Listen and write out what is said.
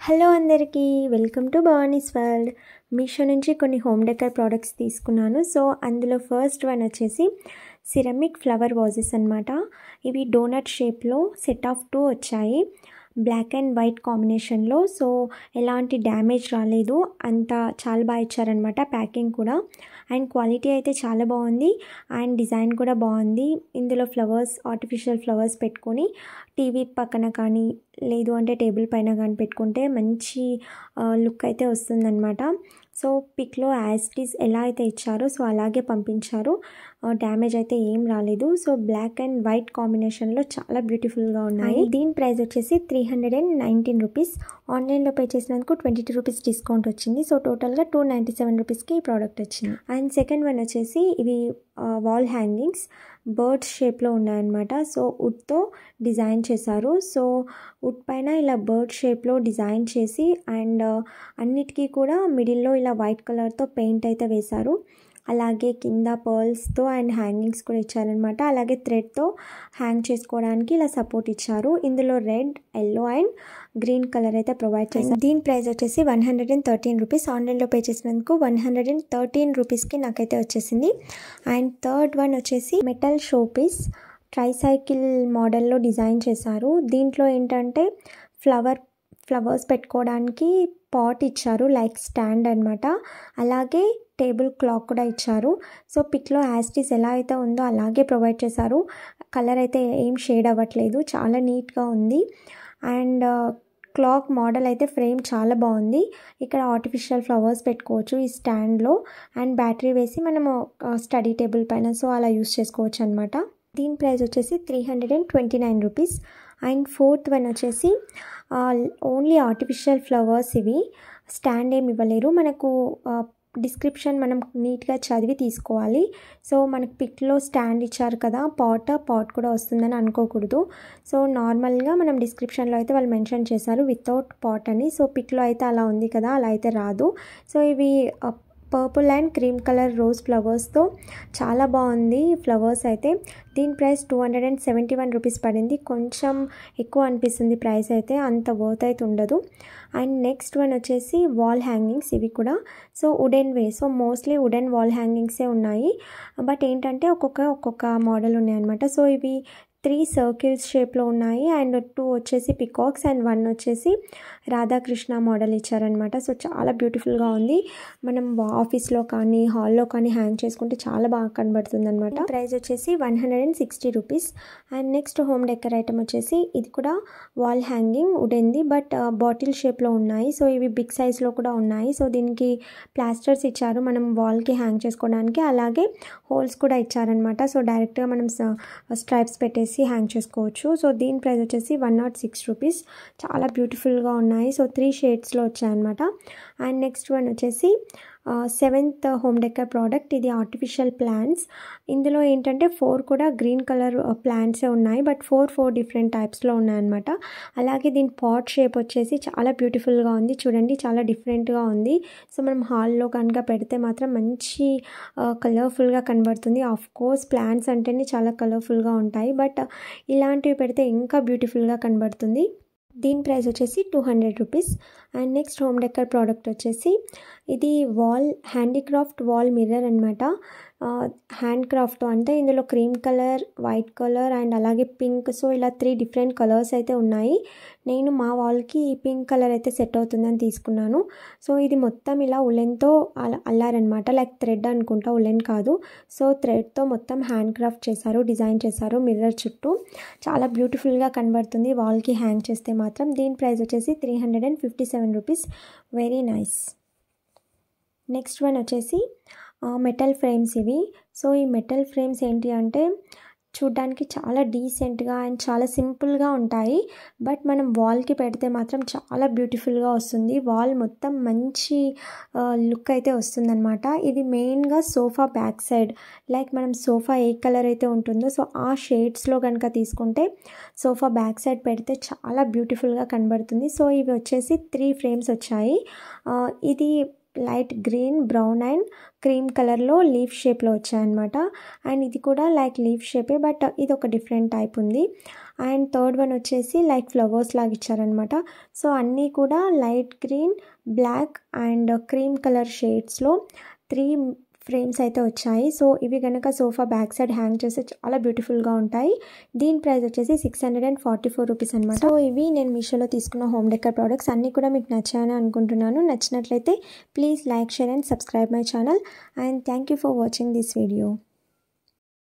Hello అందరికీ welcome to Bhavani's world. Meesho నుంచి కొన్ని హోమ్ డెకర్ ప్రోడక్ట్స్ తీసుకున్నాను. సో అందులో ఫస్ట్ వన్ వచ్చేసి సిరమిక్ ఫ్లవర్ వాజెస్ అనమాట. ఇవి డోనట్ షేప్లో సెట్ ఆఫ్ 2 వచ్చాయి, బ్లాక్ అండ్ వైట్ కాంబినేషన్లో. సో ఎలాంటి డ్యామేజ్ రాలేదు, అంతా చాలా బాగా ఇచ్చారనమాట. ప్యాకింగ్ కూడా అండ్ క్వాలిటీ అయితే చాలా బాగుంది అండ్ డిజైన్ కూడా బాగుంది. ఇందులో ఫ్లవర్స్, ఆర్టిఫిషియల్ ఫ్లవర్స్ పెట్టుకొని టీవీ పక్కన కానీ లేదు అంటే టేబుల్ పైన కానీ పెట్టుకుంటే మంచి లుక్ అయితే వస్తుందన్నమాట. సో పిక్లో యాజ్ ఇట్ ఈజ్ ఎలా అయితే ఇచ్చారో సో అలాగే పంపించారు. డ్యామేజ్ అయితే ఏం రాలేదు. సో బ్లాక్ అండ్ వైట్ కాంబినేషన్లో చాలా బ్యూటిఫుల్గా ఉన్నాయి. దీని ప్రైస్ వచ్చేసి 319 రూపీస్. ఆన్లైన్లో పే చేసినందుకు 22 రూపీస్ డిస్కౌంట్ వచ్చింది. సో టోటల్గా 297 రూపీస్కి ఈ ప్రోడక్ట్ వచ్చింది. అండ్ సెకండ్ వన్ వచ్చేసి ఇవి వాల్ హ్యాంగింగ్స్ బర్డ్స్ షేప్లో ఉన్నాయన్నమాట. సో వుడ్తో డిజైన్ చేశారు. సో వుడ్ పైన ఇలా బర్డ్ షేప్లో డిజైన్ చేసి అండ్ అన్నిటికీ కూడా మిడిల్లో ఇలా వైట్ కలర్తో పెయింట్ అయితే వేశారు. అలాగే కింద పర్ల్స్తో అండ్ హ్యాంగింగ్స్ కూడా ఇచ్చారనమాట. అలాగే థ్రెడ్తో హ్యాంగ్ చేసుకోవడానికి ఇలా సపోర్ట్ ఇచ్చారు. ఇందులో red, yellow and green colour అయితే ప్రొవైడ్ చేశారు. దీని ప్రైస్ వచ్చేసి 113 రూపీస్. ఆన్లైన్లో పే చేసినందుకు 113 రూపీస్కి నాకైతే వచ్చేసింది. అండ్ థర్డ్ వన్ వచ్చేసి మెటల్ షో పీస్ ట్రైసైకిల్ మోడల్లో డిజైన్ చేశారు. దీంట్లో ఏంటంటే ఫ్లవర్స్ పెట్టుకోవడానికి పాట్ ఇచ్చారు, లైక్ స్టాండ్ అనమాట. అలాగే టేబుల్ క్లాక్ కూడా ఇచ్చారు. సో పిక్లో యాజ్ ఇట్ ఈజ్ ఎలా అయితే ఉందో అలాగే ప్రొవైడ్ చేశారు. కలర్ అయితే ఏం షేడ్ అవ్వట్లేదు, చాలా నీట్గా ఉంది. అండ్ క్లాక్ మోడల్ అయితే ఫ్రేమ్ చాలా బాగుంది. ఇక్కడ ఆర్టిఫిషియల్ ఫ్లవర్స్ పెట్టుకోవచ్చు ఈ స్టాండ్లో అండ్ బ్యాటరీ వేసి మనము స్టడీ టేబుల్ పైన సో అలా యూస్ చేసుకోవచ్చు అనమాట. దీని ప్రైస్ వచ్చేసి 329 రూపీస్. అండ్ ఫోర్త్ వన్ వచ్చేసి ఓన్లీ ఆర్టిఫిషియల్ ఫ్లవర్స్. ఇవి స్టాండ్ ఏమి ఇవ్వలేరు మనకు. డిస్క్రిప్షన్ మనం నీట్గా చదివి తీసుకోవాలి. సో మనకు పిక్లో స్టాండ్ ఇచ్చారు కదా, పాట్ కూడా వస్తుందని అనుకోకూడదు. సో నార్మల్గా మనం డిస్క్రిప్షన్లో అయితే వాళ్ళు మెన్షన్ చేశారు వితౌట్ పాట్ అని. సో పిక్లో అయితే అలా ఉంది కదా, అలా అయితే రాదు. సో ఇవి purple and cream colour rose ఫ్లవర్స్తో చాలా బాగుంది ఫ్లవర్స్ అయితే. దీని ప్రైస్ 271 రూపీస్ పడింది. కొంచెం ఎక్కువ అనిపిస్తుంది ప్రైస్ అయితే, అంత వర్త్ అయితే ఉండదు. అండ్ నెక్స్ట్ వన్ వచ్చేసి వాల్ హ్యాంగింగ్స్. ఇవి కూడా సో వుడెన్ వే. సో మోస్ట్లీ వుడెన్ వాల్ హ్యాంగింగ్సే ఉన్నాయి. బట్ ఏంటంటే ఒక్కొక్క మోడల్ ఉన్నాయన్నమాట. సో ఇవి 3 సర్కిల్స్ షేప్లో ఉన్నాయి అండ్ 2 వచ్చేసి పికాక్స్ అండ్ 1 వచ్చేసి రాధాకృష్ణ మోడల్ ఇచ్చారనమాట. సో చాలా బ్యూటిఫుల్గా ఉంది. మనం ఆఫీస్లో కానీ హాల్లో కానీ హ్యాంగ్ చేసుకుంటే చాలా బాగా కనబడుతుంది అనమాట. ప్రైస్ వచ్చేసి 160 rupees. And next home decor item వచ్చేసి ఇది కూడా వాల్ హ్యాంగింగ్ వుడెన్ది, బట్ బాటిల్ షేప్లో ఉన్నాయి. సో ఇవి బిగ్ సైజ్లో కూడా ఉన్నాయి. సో దీనికి ప్లాస్టర్స్ ఇచ్చారు మనం వాల్కి హ్యాంగ్ చేసుకోవడానికి. అలాగే హోల్స్ కూడా ఇచ్చారనమాట. సో డైరెక్ట్గా మనం స్ట్రైప్స్ పెట్టేసి హ్యాంగ్ చేసుకోవచ్చు. సో దీని ప్రైస్ వచ్చేసి 106 రూపీస్. చాలా బ్యూటిఫుల్గా ఉన్నాయి. సో 3 షేడ్స్లో వచ్చాయన్నమాట. అండ్ నెక్స్ట్ వన్ వచ్చేసి 7th హోమ్ డెకర్ ప్రోడక్ట్. ఇది ఆర్టిఫిషియల్ ప్లాంట్స్. ఇందులో ఏంటంటే 4 కూడా గ్రీన్ కలర్ ప్లాంట్సే ఉన్నాయి, బట్ 4 డిఫరెంట్ టైప్స్లో ఉన్నాయన్నమాట. అలాగే దీని పాట్ షేప్ వచ్చేసి చాలా బ్యూటిఫుల్గా ఉంది. చూడండి, చాలా డిఫరెంట్గా ఉంది. సో మనం హాల్లో కనుక పెడితే మాత్రం మంచి కలర్ఫుల్గా కనబడుతుంది. ఆఫ్ కోర్స్ ప్లాంట్స్ అంటేనే చాలా కలర్ఫుల్గా ఉంటాయి, బట్ ఇలాంటివి పెడితే ఇంకా బ్యూటిఫుల్గా కనబడుతుంది. దీని ప్రైస్ వచ్చేసి 200 rupees. And next home decor product వచ్చేసి ఇది హ్యాండీక్రాఫ్ట్ వాల్ మిర్రర్ అనమాట. హ్యాండ్ క్రాఫ్ట్ అంటే ఇందులో cream colour, white colour and అలాగే పింక్. సో ఇలా 3 డిఫరెంట్ కలర్స్ అయితే ఉన్నాయి. నేను మా వాల్కి ఈ పింక్ కలర్ అయితే సెట్ అవుతుందని తీసుకున్నాను. సో ఇది మొత్తం ఇలా ఉలెన్తో అల్లారనమాట, లైక్ థ్రెడ్ అనుకుంటా, ఉలెన్ కాదు. సో థ్రెడ్తో మొత్తం హ్యాండ్ క్రాఫ్ట్ చేశారు, డిజైన్ చేశారు మిర్రర్ చుట్టూ. చాలా బ్యూటిఫుల్గా కనబడుతుంది వాల్కి హ్యాంగ్ చేస్తే మాత్రం. దీని ప్రైస్ వచ్చేసి 357 rupees. Very nice. Next one వచ్చేసి మెటల్ ఫ్రేమ్స్ ఇవి. సో ఈ మెటల్ ఫ్రేమ్స్ ఏంటి అంటే చూడ్డానికి చాలా డీసెంట్గా అండ్ చాలా సింపుల్గా ఉంటాయి, బట్ మనం వాల్కి పెడితే మాత్రం చాలా బ్యూటిఫుల్గా వస్తుంది. వాల్ మొత్తం మంచి లుక్ అయితే వస్తుందన్నమాట. ఇది మెయిన్గా సోఫా బ్యాక్ సైడ్, లైక్ మనం సోఫా ఏ కలర్ అయితే ఉంటుందో సో ఆ షేడ్స్లో కనుక తీసుకుంటే సోఫా బ్యాక్ సైడ్ పెడితే చాలా బ్యూటిఫుల్గా కనబడుతుంది. సో ఇవి వచ్చేసి 3 ఫ్రేమ్స్ వచ్చాయి. ఇది light green, brown and cream కలర్లో లీఫ్ షేప్లో వచ్చాయన్నమాట. అండ్ ఇది కూడా లైక్ లీఫ్ షేపే, బట్ ఇది ఒక డిఫరెంట్ టైప్ ఉంది. అండ్ థర్డ్ వన్ వచ్చేసి లైక్ ఫ్లవర్స్ లాగా ఇచ్చారనమాట. సో అన్నీ కూడా light green, black and cream colour షేడ్స్లో 3 ఫ్రేమ్స్ అయితే వచ్చాయి. సో ఇవి కనుక సోఫా బ్యాక్ సైడ్ హ్యాంగ్ చేస్తే చాలా బ్యూటిఫుల్గా ఉంటాయి. దీని ప్రైస్ వచ్చేసి 644 రూపీస్ అనమాట. సో ఇవి నేను మీషోలో తీసుకున్న హోమ్ డెకర్ ప్రోడక్ట్స్ అన్నీ కూడా మీకు నచ్చాయని అనుకుంటున్నాను. నచ్చినట్లయితే please like, share and subscribe my channel. And thank you for watching this video.